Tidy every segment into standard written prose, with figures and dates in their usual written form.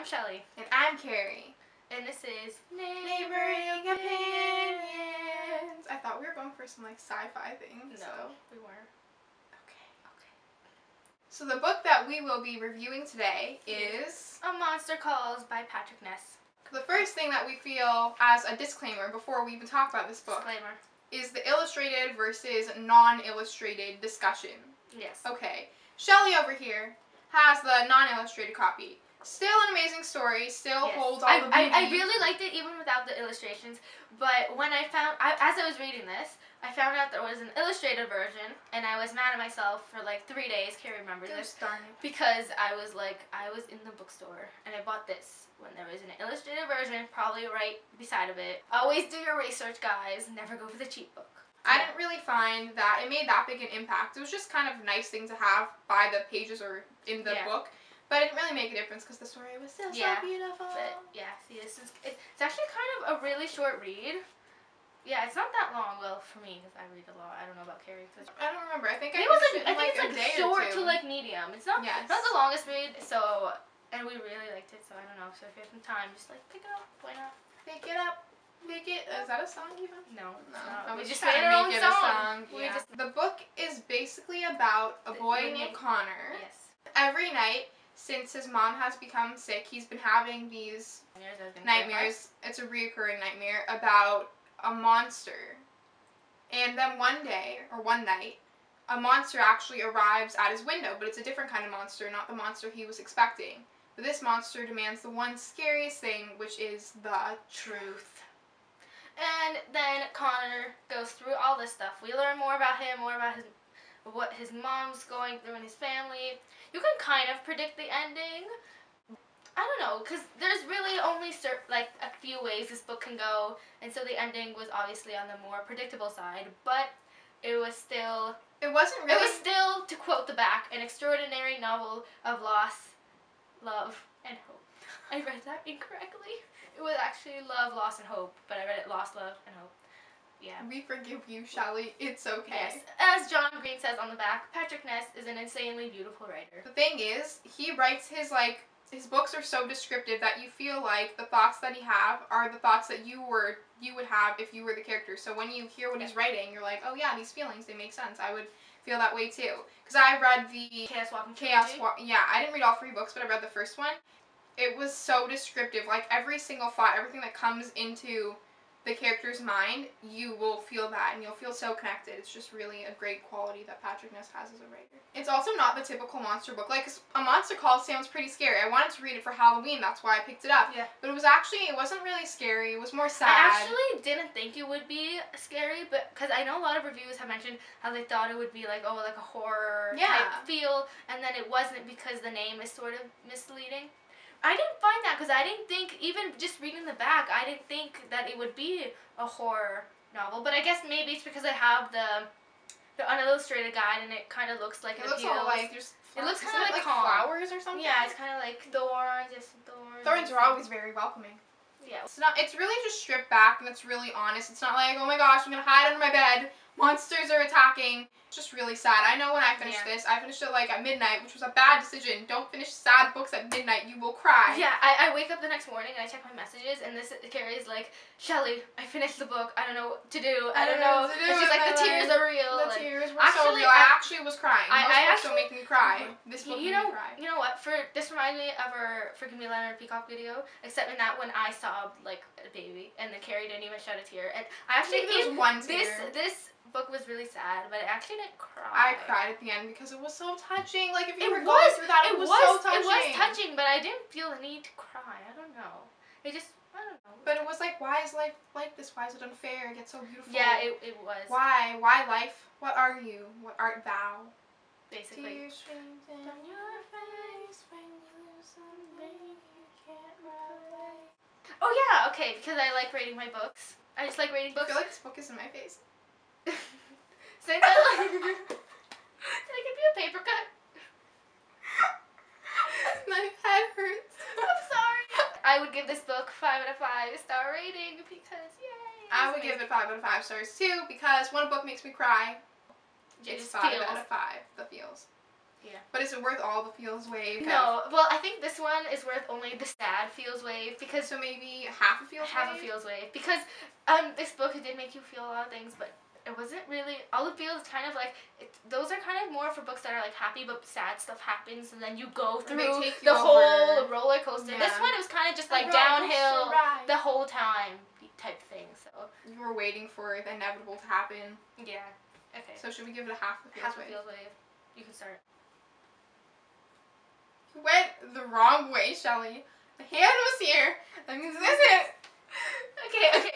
I'm Shelly. And I'm Carrie. And this is Neighboring Opinions. I thought we were going for some like sci-fi thing. No, we weren't. Okay. So the book that we will be reviewing today is A Monster Calls by Patrick Ness. The first thing that we feel as a disclaimer before we even talk about this book Disclaimer. is the illustrated versus non-illustrated discussion. Yes. Okay. Shelly over here has the non-illustrated copy. Still an amazing story, still holds all the beauty. I really liked it even without the illustrations, but when I found, as I was reading this, I found out there was an illustrated version, and I was mad at myself for like 3 days, Carrie remembers this, darn it. because I was in the bookstore, and I bought this when there was an illustrated version, probably right beside of it. Always do your research, guys, never go for the cheap book. I didn't really find that it made that big an impact. It was just kind of a nice thing to have by the pages or in the book. But it didn't really make a difference because the story was still so beautiful. But yeah, see, it's actually kind of a really short read. Yeah, it's not that long. Well, for me, because I read a lot. I don't know about Carrie. I don't remember. I think it's like short to like medium. It's not not the longest read. So, and we really liked it. So I don't know. So if you have some time, just like pick it up. Why not? Pick it up. Pick it. Is that a song even? No. We just made our own song. Yeah. The book is basically about a boy named Connor. Yes. Every night, since his mom has become sick, he's been having these nightmares. It's a reoccurring nightmare about a monster. And then one day, or one night, a monster actually arrives at his window, but it's a different kind of monster, not the monster he was expecting. But this monster demands the one scariest thing, which is the truth. And then Connor goes through all this stuff. We learn more about him, more about what his mom's going through in his family. You can kind of predict the ending. I don't know, because there's really only like a few ways this book can go, and so the ending was obviously on the more predictable side, but it was still... It was still, to quote the back, an extraordinary novel of loss, love, and hope. I read that incorrectly. It was actually love, loss, and hope, but I read it lost, love, and hope. Yeah. We forgive you, Shelly. It's okay. Yes. As John Green says on the back, Patrick Ness is an insanely beautiful writer. The thing is, he writes his books are so descriptive that you feel like the thoughts that he have are the thoughts that you would have if you were the character. So when you hear what he's writing, you're like, oh yeah, these feelings, they make sense. I would feel that way too. Because I read the Yeah, I didn't read all 3 books, but I read the first one. It was so descriptive. Like every single thought, everything that comes into the character's mind, you will feel that, and you'll feel so connected. It's just really a great quality that Patrick Ness has as a writer. It's also not the typical monster book. Like, A Monster Calls sounds pretty scary. I wanted to read it for Halloween, that's why I picked it up. Yeah. But it wasn't really scary. It was more sad. I actually didn't think it would be scary, but because I know a lot of reviews have mentioned how they thought it would be like, like a horror type feel, and then it wasn't because the name is sort of misleading. I didn't find that, because I didn't think, even just reading the back, I didn't think that it would be a horror novel. But I guess maybe it's because I have the unillustrated guide, and it kind of looks like it looks all like just it looks kind of like flowers or something. Yeah, it's kind of like thorns. Thorns are always very welcoming. Yeah. It's really just stripped back, and it's really honest. It's not like, oh my gosh, I'm gonna hide under my bed. Monsters are attacking. It's just really sad. I know when I finished this, I finished it like at midnight, which was a bad decision. Don't finish sad books at midnight. You will cry. Yeah, I wake up the next morning and I check my messages, and Carrie's like, Shelly, I finished the book. I don't know what to do. I don't know. And she's like, the tears are real. The tears were so real. I actually was crying. Most books don't make me cry. This book made me cry. You know what? This reminds me of our Forgive Me Leonard Peacock video, except in that when I sobbed like a baby, and then Carrie didn't even shed a tear. And I actually there was one tear. This book was really sad, but I actually didn't cry. I cried at the end because it was so touching. Like, if you were going through that, it was so touching. It was touching, but I didn't feel the need to cry. I don't know. I don't know. But it was like, why is life like this? Why is it unfair? It gets so beautiful. Yeah, it was. Why? Why life? What are you? What art thou? Basically. Tears stream down your face when you lose something you can't relate. Oh yeah, okay, because I like reading my books. I just like reading books. I feel like this book is in my face. Say that. Did I give you a paper cut? My head hurts. I'm sorry. I would give this book 5 out of 5 star rating because yay. I would give it 5 out of 5 stars too, because when a book makes me cry, it's 5 out of 5. The feels. Yeah. But is it worth all the feels wave? No. Well, I think this one is worth only the sad feels wave because So maybe half a feels wave? half a feels wave. Because this book did make you feel a lot of things, but it wasn't really, all it feels kind of like, those are kind of more for books that are like happy but sad stuff happens and then you go through the whole roller coaster. Yeah. This one, it was kind of just like downhill the whole time type thing, so. You were waiting for the inevitable to happen. Yeah. Okay. So should we give it a half a feels wave? Half a feels wave. You can start. You went the wrong way, Shelly. The hand was here. That means this is. Okay.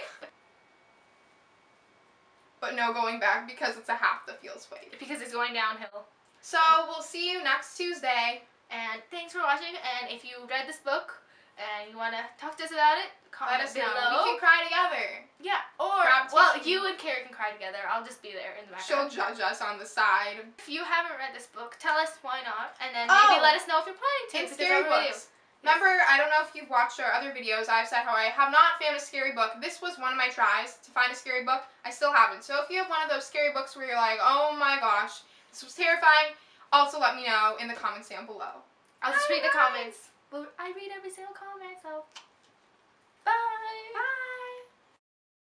But no going back because it's a half the feels wave. Because it's going downhill. So we'll see you next Tuesday. And thanks for watching. And if you read this book and you want to talk to us about it, comment Let us below. know. We can cry together. Yeah. Or, well, you and Carrie can cry together. I'll just be there in the She'll background. judge us on the side. If you haven't read this book, tell us why not. And then maybe let us know if you're planning to. It's scary books. Remember, I don't know if you've watched our other videos, I've said how I have not found a scary book. This was one of my tries to find a scary book. I still haven't. So if you have one of those scary books where you're like, oh my gosh, this was terrifying, also let me know in the comments down below. I'll just read the comments. Well, I read every single comment, so bye. Bye.